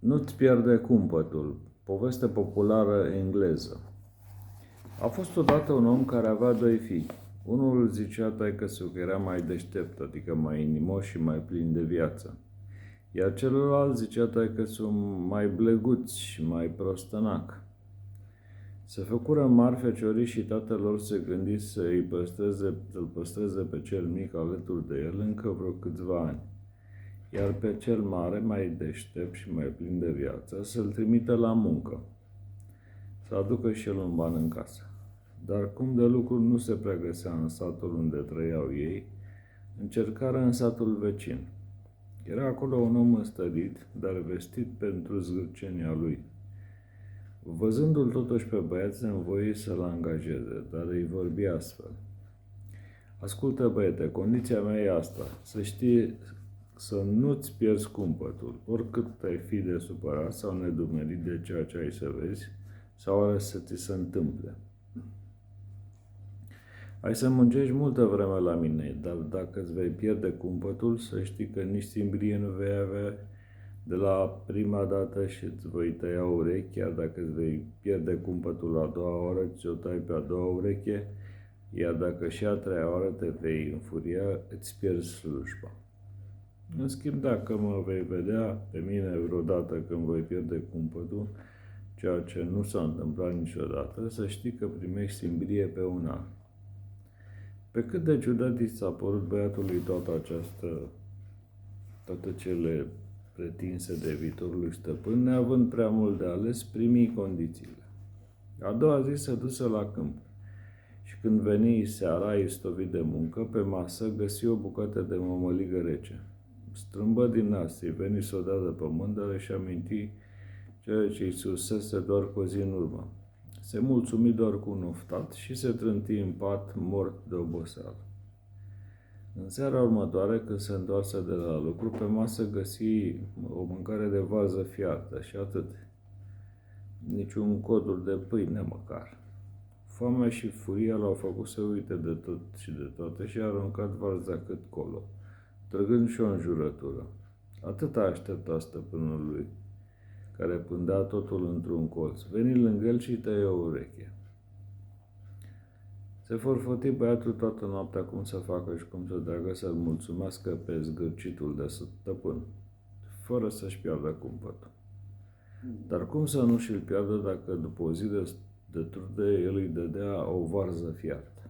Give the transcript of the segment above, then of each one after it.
Nu-ți pierde cumpătul. Poveste populară engleză. A fost odată un om care avea doi fii. Unul zicea taică-su că era mai deștept, adică mai inimos și mai plin de viață. Iar celălalt zicea taică-su mai bleguț și mai prostănac. Se făcură mari feciorii și tatăl lor se gândi să-l păstreze pe cel mic alături de el încă vreo câțiva ani, iar pe cel mare, mai deștept și mai plin de viață, să-l trimită la muncă, să aducă și el un ban în casă. Dar cum de lucru nu se prea găsea în satul unde trăiau ei, încercară în satul vecin. Era acolo un om înstărit, dar vestit pentru zgârcenia lui. Văzându-l totuși pe băiat, se învoi să-l angajeze, dar îi vorbi astfel. Ascultă, băiete, condiția mea e asta, să știi să nu-ți pierzi cumpătul, oricât ai fi de supărat sau nedumerit de ceea ce ai să vezi, sau să ți se întâmple. Ai să muncești multă vreme la mine, dar dacă îți vei pierde cumpătul, să știi că nici simbrie nu vei avea de la prima dată și îți voi tăia urechi, chiar dacă îți vei pierde cumpătul la a doua oră, ți-o tai pe a doua ureche, iar dacă și a treia oră te vei înfuria, îți pierzi slujba. În schimb, dacă mă vei vedea pe mine vreodată când voi pierde cumpătul, ceea ce nu s-a întâmplat niciodată, să știi că primești simbrie pe un an. Pe cât de ciudat i s-a părut băiatului toate cele pretinse de viitorul lui stăpân, neavând prea mult de ales, primi condițiile. A doua zi se duse la câmp și când veni seara, istovit de muncă, pe masă găsi o bucată de mămăligă rece. Strâmbă din nas, îi veni să o dea de pământ, dar își aminti ceea ce îi susese doar cu o zi în urmă. Se mulțumi doar cu un oftat și se trânti în pat, mort de oboseală. În seara următoare, când se întoarse de la lucru, pe masă găsi o mâncare de varză fiartă și atât. Niciun coduri de pâine măcar. Foamea și furia l-au făcut să uite de tot și de toate și a aruncat varza cât colo, trăgând și o înjurătură. Atât a așteptat stăpânul lui, care pândea totul într-un colț. Veni lângă el și tăie o ureche. Se forfoti băiatul toată noaptea cum să facă și cum să treagă să-l mulțumească pe zgârcitul de stăpân, fără să-și piardă cumpătul. Dar cum să nu și-l piardă dacă după o zi de trude el îi dădea o varză fiartă?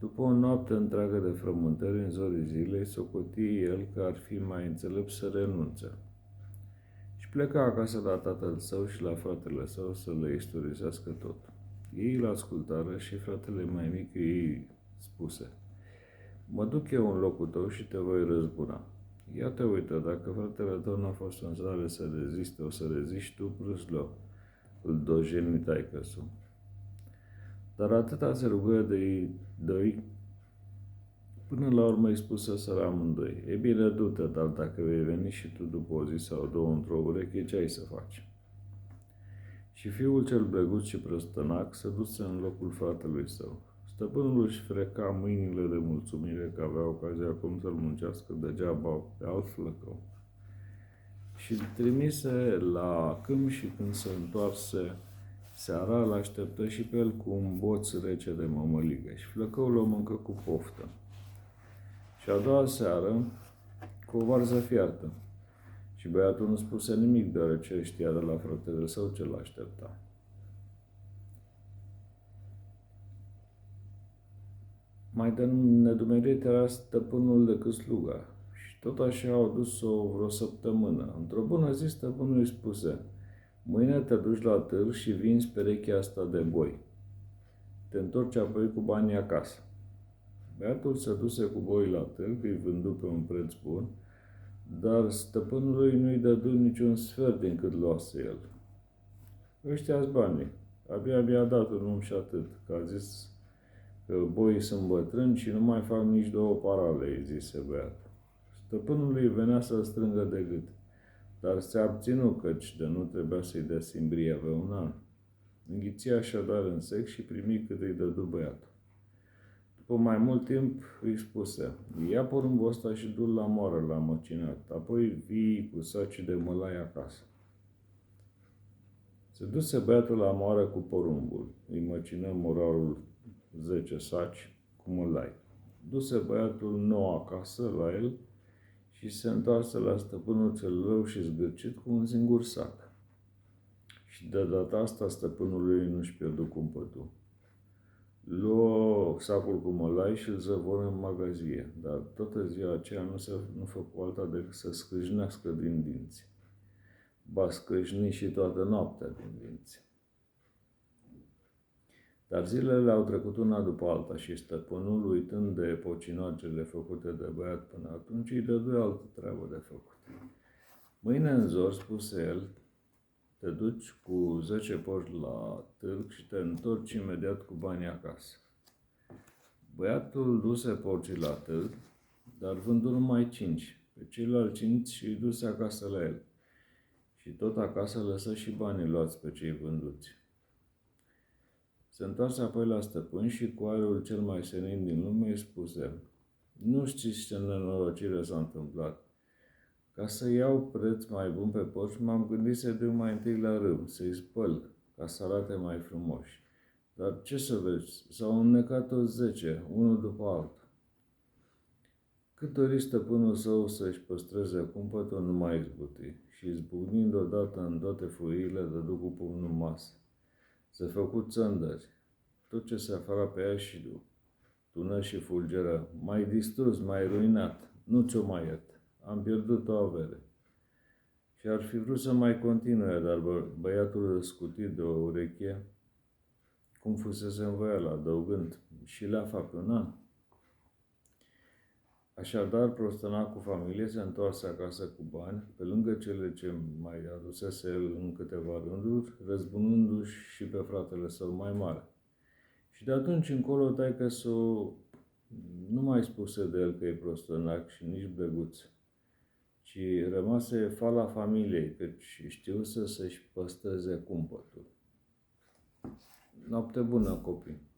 După o noapte întreagă de frământări în zorii zilei, socoti el că ar fi mai înțelept să renunțe. Și pleca acasă la tatăl său și la fratele său să le istorisească tot. Ei îl ascultară și fratele mai mic îi spuse: mă duc eu în locul tău și te voi răzbuna. Ia te uită, dacă fratele tău n-a fost în stare să reziste, o să reziști tu, prâslă, îl dojeni taică-su. Dar atâta se rugă de ei doi, până la urmă îi spusă să amândoi: e bine, du-te, dar dacă vei veni și tu după o zi sau două într-o ureche, ce ai să faci? Și fiul cel bleguț și prostănac se duse în locul fratelui său. Stăpânul își freca mâinile de mulțumire că avea ocazia acum să-l muncească degeaba pe alt flăcău. Și îl trimise la câmp și când se întoarse seara, îl așteptă și pe el cu un boț rece de mămăligă și flăcăul o mâncă cu poftă. Și a doua seară, cu o varză fiartă. Și băiatul nu spuse nimic, deoarece știa de la fratele său ce l-aștepta. Mai de nedumerit era stăpânul decât sluga și tot așa au dus-o vreo săptămână. Într-o bună zi, stăpânul îi spuse: mâine te duci la târg și vinzi perechea asta de boi. Te întorci apoi cu banii acasă. Băiatul se duse cu boi la târg, îi vându pe un preț bun, dar stăpânului nu-i dădu niciun sfert din cât luase el. Ăștia-s banii. Abia mi-a dat un om și atât, că a zis că boii sunt bătrâni și nu mai fac nici două parale, îi zise băiatul. Stăpânului venea să-l strângă de gât, dar se abținu, căci de nu trebuia să-i dea simbria pe un an. Înghiți așadar în sec și primi cât îi dădu băiatul. După După mai mult timp îi spuse: ia porumbul ăsta și du-l la moară la măcinat, apoi vii cu saci de mălai acasă. Se duse băiatul la moară cu porumbul, îi măcină morarul 10 saci cu mălai. Duse băiatul nou acasă la el și se întoarse la stăpânul cel rău și zgârcit cu un singur sac. Și de data asta stăpânului nu-și pierdu cumpătul. Luă sacul cu mălai și îl zăvoră în magazie, dar toată ziua aceea nu făcu alta decât să scrâșnească din dinți. Ba scrâșni și toată noaptea din dinți. Dar zilele au trecut una după alta și stăpânul, uitând de pocinocele făcute de băiat până atunci, îi dădui altă treabă de făcut. Mâine în zor, spuse el, te duci cu 10 porci la târg și te întorci imediat cu banii acasă. Băiatul duse porcii la târg, dar vându numai 5. Pe ceilalți 5 îi duse acasă la el. Și tot acasă lăsă și banii luați pe cei vânduți. Se întoarse apoi la stăpân și cu aerul cel mai senin din lume îi spuse: nu știți ce nenorocire s-a întâmplat. Ca să iau preț mai bun pe porci, m-am gândit să duc mai întâi la râu, să-i spăl, ca să arate mai frumoși. Dar ce să vezi, s-au înnecat toți 10, unul după altul. Cât dori stăpânul său să-și păstreze cumpătul, nu mai izbuti și, izbucnind odată în toate furiile, dădu cu pumnul în masă. Se făcu țândări, tot ce se afara pe ea și tună și fulgeră: mai distrus, mai ruinat, nu ți-o mai iert. Am pierdut o avere. Și ar fi vrut să mai continue, dar băiatul îl scuti de o ureche, cum fusese învoială, adăugând: și leafa pe un an. Așadar, prostăna cu familie, se întoarse acasă cu bani, pe lângă cele ce mai adusese el în câteva rânduri, răzbunându-și și pe fratele său mai mare. Și de atunci încolo, taică-s-o nu mai spuse de el că e prostănac și nici bleguț, ci rămase fala familiei, căci știu să-și păstreze cumpătul. Noapte bună, copii!